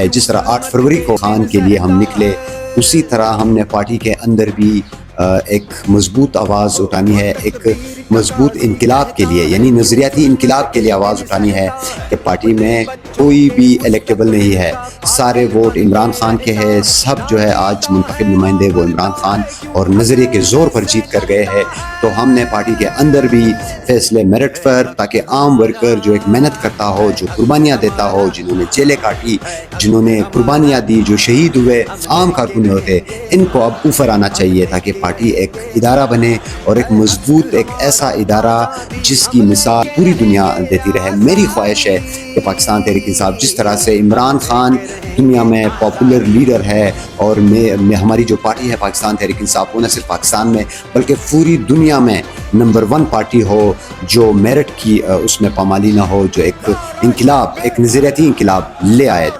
जिस तरह 8 फरवरी को खान के लिए हम निकले, उसी तरह हमने पार्टी के अंदर भी एक मजबूत आवाज़ उठानी है, एक मजबूत इनकलाब के लिए, यानी नज़रियाती इनकलाब के लिए आवाज़ उठानी है कि पार्टी में कोई भी इलेक्टेबल नहीं है, सारे वोट इमरान खान के हैं। सब जो है आज मुंतखब नुमाइंदे वो इमरान खान और नज़रिए के ज़ोर पर जीत कर गए हैं। तो हमने पार्टी के अंदर भी फैसले मेरिट पर, ताकि आम वर्कर जो एक मेहनत करता हो, जो कुर्बानियाँ देता हो, जिन्होंने जेलें काटी, जिन्होंने कुर्बानियाँ दी, जो शहीद हुए, आम कारकुन होते, इनको अब ऊपर आना चाहिए ताकि पार्टी एक इदारा बने और एक मजबूत, एक ऐसा इदारा जिसकी मिसाल पूरी दुनिया देती रहे। मेरी ख्वाहिश है कि पाकिस्तान तहरीक इंसाफ जिस तरह से इमरान खान दुनिया में पॉपुलर लीडर है, और हमारी जो पार्टी है पाकिस्तान तहरीक इंसाफ, वो न सिर्फ पाकिस्तान में बल्कि पूरी दुनिया में नंबर 1 पार्टी हो, जो मेरिट की उसमें पामाली ना हो, जो एक इनकलाब, एक नज़रियाती इनकलाब ले आए।